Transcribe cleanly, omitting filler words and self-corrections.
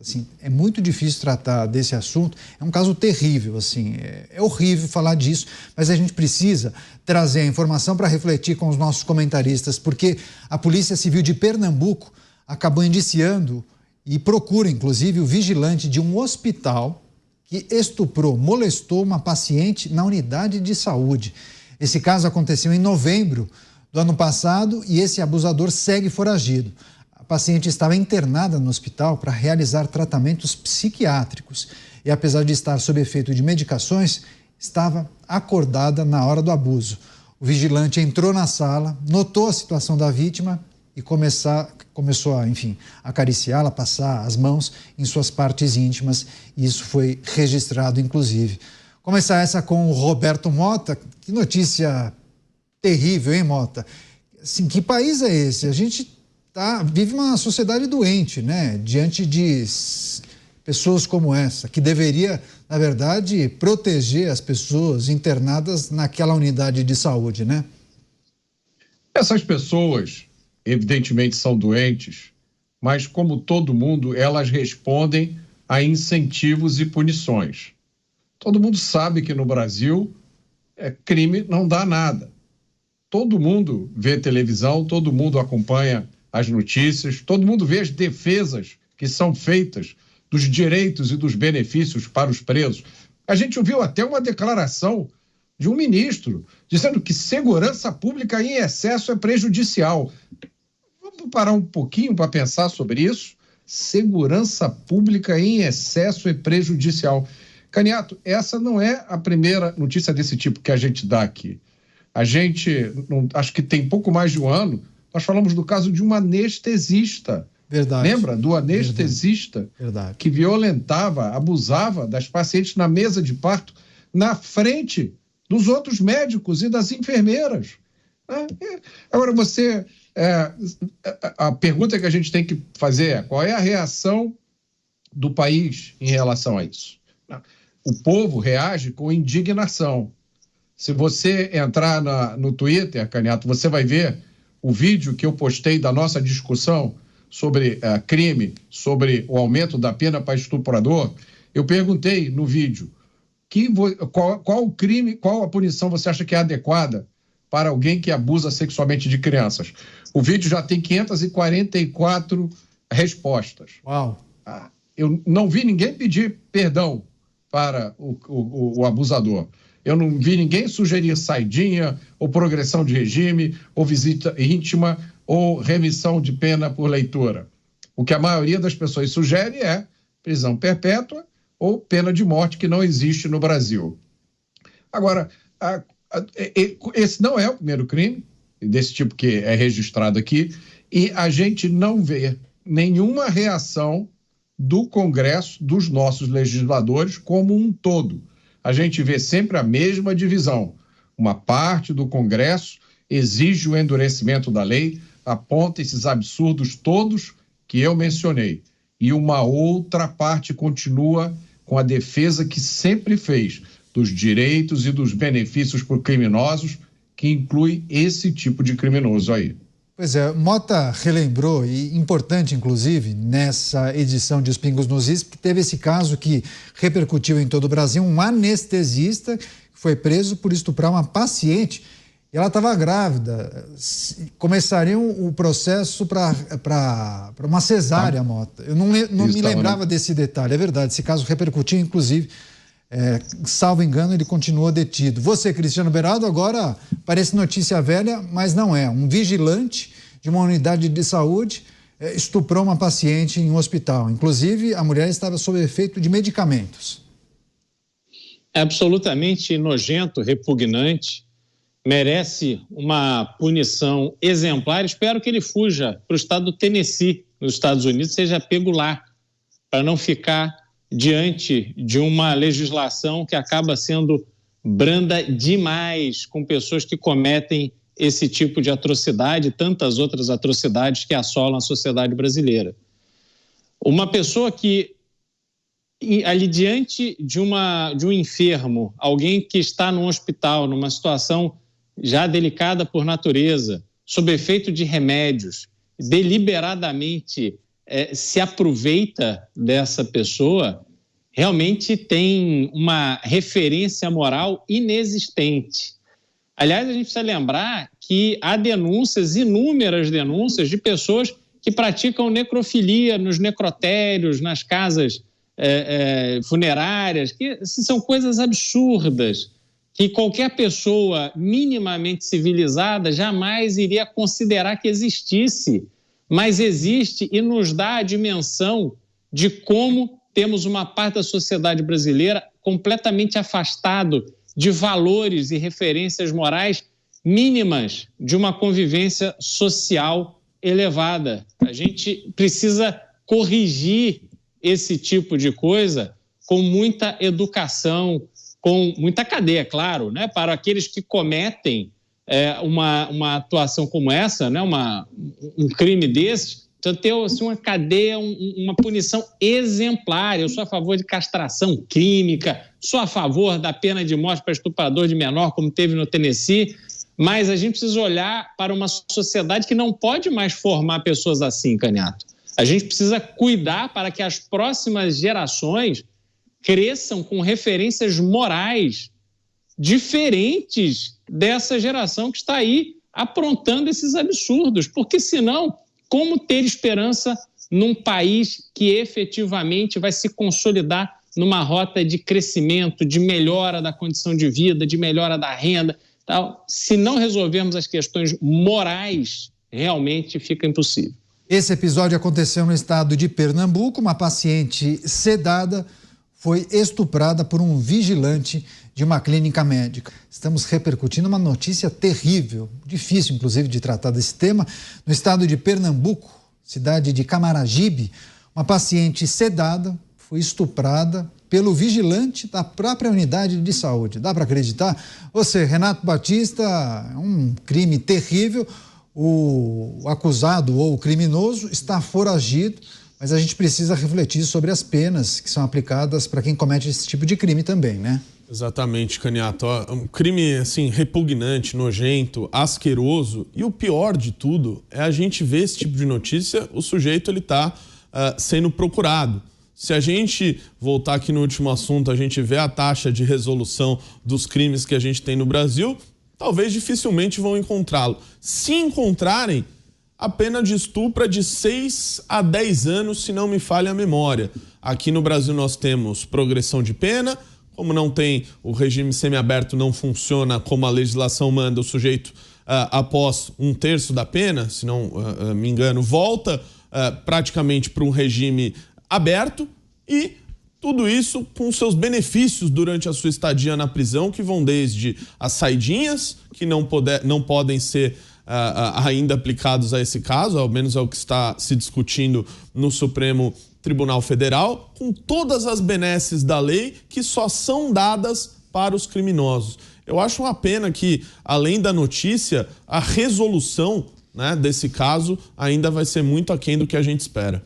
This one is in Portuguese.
Assim, é muito difícil tratar desse assunto, é um caso terrível, assim, é horrível falar disso, mas a gente precisa trazer a informação para refletir com os nossos comentaristas, porque a Polícia Civil de Pernambuco acabou indiciando e procura, inclusive, o vigilante de um hospital que estuprou, molestou uma paciente na unidade de saúde. Esse caso aconteceu em novembro do ano passado e esse abusador segue foragido. A paciente estava internada no hospital para realizar tratamentos psiquiátricos e, apesar de estar sob efeito de medicações, estava acordada na hora do abuso. O vigilante entrou na sala, notou a situação da vítima e começou a, enfim, acariciá-la, passar as mãos em suas partes íntimas, e isso foi registrado, inclusive. Começar essa com o Roberto Mota. Que notícia terrível, hein, Mota? Assim, que país é esse? A gente vive uma sociedade doente, né? Diante de pessoas como essa, que deveria, na verdade, proteger as pessoas internadas naquela unidade de saúde, né? Essas pessoas, evidentemente, são doentes, mas, como todo mundo, elas respondem a incentivos e punições. Todo mundo sabe que no Brasil crime não dá nada. Todo mundo vê televisão, todo mundo acompanha as notícias, todo mundo vê as defesas que são feitas dos direitos e dos benefícios para os presos. A gente ouviu até uma declaração de um ministro dizendo que segurança pública em excesso é prejudicial. Vamos parar um pouquinho para pensar sobre isso? Segurança pública em excesso é prejudicial. Caniato, essa não é a primeira notícia desse tipo que a gente dá aqui. A gente, acho que tem pouco mais de um ano, nós falamos do caso de uma anestesista. Verdade. Lembra do anestesista? Verdade. Que violentava, abusava das pacientes na mesa de parto, na frente dos outros médicos e das enfermeiras. Agora, a pergunta que a gente tem que fazer é: qual é a reação do país em relação a isso? O povo reage com indignação. Se você entrar no Twitter, Caniato, você vai ver o vídeo que eu postei da nossa discussão sobre crime, sobre o aumento da pena para estuprador. Eu perguntei no vídeo qual o crime, qual a punição você acha que é adequada para alguém que abusa sexualmente de crianças. O vídeo já tem 544 respostas. Uau! Eu não vi ninguém pedir perdão para o abusador. Eu não vi ninguém sugerir saidinha, ou progressão de regime, ou visita íntima, ou remissão de pena por leitura. O que a maioria das pessoas sugere é prisão perpétua ou pena de morte, que não existe no Brasil. Agora, esse não é o primeiro crime desse tipo que é registrado aqui, e a gente não vê nenhuma reação do Congresso, dos nossos legisladores como um todo. A gente vê sempre a mesma divisão. Uma parte do Congresso exige o endurecimento da lei, aponta esses absurdos todos que eu mencionei. E uma outra parte continua com a defesa que sempre fez dos direitos e dos benefícios por criminosos, que inclui esse tipo de criminoso aí. Pois é, Mota relembrou, e importante inclusive, nessa edição de Os Pingos nos Is, que teve esse caso que repercutiu em todo o Brasil, um anestesista que foi preso por estuprar uma paciente, e ela estava grávida. Começariam o processo para uma cesárea, Mota. Eu não me lembrava desse detalhe, é verdade, esse caso repercutiu, inclusive, salvo engano, ele continuou detido. Você, Cristiano Beraldo, agora parece notícia velha, mas não é. Um vigilante de uma unidade de saúde estuprou uma paciente em um hospital. Inclusive, a mulher estava sob efeito de medicamentos. É absolutamente nojento, repugnante, merece uma punição exemplar. Espero que ele fuja para o estado do Tennessee, nos Estados Unidos, seja pego lá, para não ficar diante de uma legislação que acaba sendo branda demais com pessoas que cometem esse tipo de atrocidade e tantas outras atrocidades que assolam a sociedade brasileira. Uma pessoa que, ali diante de um enfermo, alguém que está num hospital, numa situação já delicada por natureza, sob efeito de remédios, deliberadamente se aproveita dessa pessoa realmente tem uma referência moral inexistente. Aliás, a gente precisa lembrar que há denúncias, inúmeras denúncias de pessoas que praticam necrofilia nos necrotérios, nas casas funerárias, que são coisas absurdas, que qualquer pessoa minimamente civilizada jamais iria considerar que existisse, mas existe e nos dá a dimensão de como temos uma parte da sociedade brasileira completamente afastado de valores e referências morais mínimas de uma convivência social elevada. A gente precisa corrigir esse tipo de coisa com muita educação, com muita cadeia, claro, né, para aqueles que cometem uma atuação como essa, né, um crime desse. Então, ter assim, uma cadeia, uma punição exemplar. Eu sou a favor de castração química, sou a favor da pena de morte para estuprador de menor, como teve no Tennessee, mas a gente precisa olhar para uma sociedade que não pode mais formar pessoas assim, Caniato. A gente precisa cuidar para que as próximas gerações cresçam com referências morais diferentes dessa geração que está aí aprontando esses absurdos, porque senão, como ter esperança num país que efetivamente vai se consolidar numa rota de crescimento, de melhora da condição de vida, de melhora da renda, tal? Se não resolvermos as questões morais, realmente fica impossível. Esse episódio aconteceu no estado de Pernambuco. Uma paciente sedada foi estuprada por um vigilante de uma clínica médica. Estamos repercutindo uma notícia terrível, difícil inclusive de tratar desse tema. No estado de Pernambuco, cidade de Camaragibe, uma paciente sedada foi estuprada pelo vigilante da própria unidade de saúde. Dá para acreditar? Você, Renato Batista, é um crime terrível. O acusado ou o criminoso está foragido, mas a gente precisa refletir sobre as penas que são aplicadas para quem comete esse tipo de crime também, né? Exatamente, Caniato. Um crime assim repugnante, nojento, asqueroso, e o pior de tudo é a gente ver esse tipo de notícia, o sujeito ele está sendo procurado. Se a gente voltar aqui no último assunto, a gente vê a taxa de resolução dos crimes que a gente tem no Brasil, talvez dificilmente vão encontrá-lo. Se encontrarem, a pena de estupro é de 6 a 10 anos, se não me falha a memória. Aqui no Brasil nós temos progressão de pena. Como não tem, o regime semiaberto não funciona como a legislação manda, o sujeito, após 1/3 da pena, se não me engano, volta praticamente para um regime aberto, e tudo isso com seus benefícios durante a sua estadia na prisão, que vão desde as saidinhas, que não podem ser ainda aplicados a esse caso, ao menos é o que está se discutindo no Supremo Tribunal Federal, com todas as benesses da lei que só são dadas para os criminosos. Eu acho uma pena que, além da notícia, a resolução, né, desse caso ainda vai ser muito aquém do que a gente espera.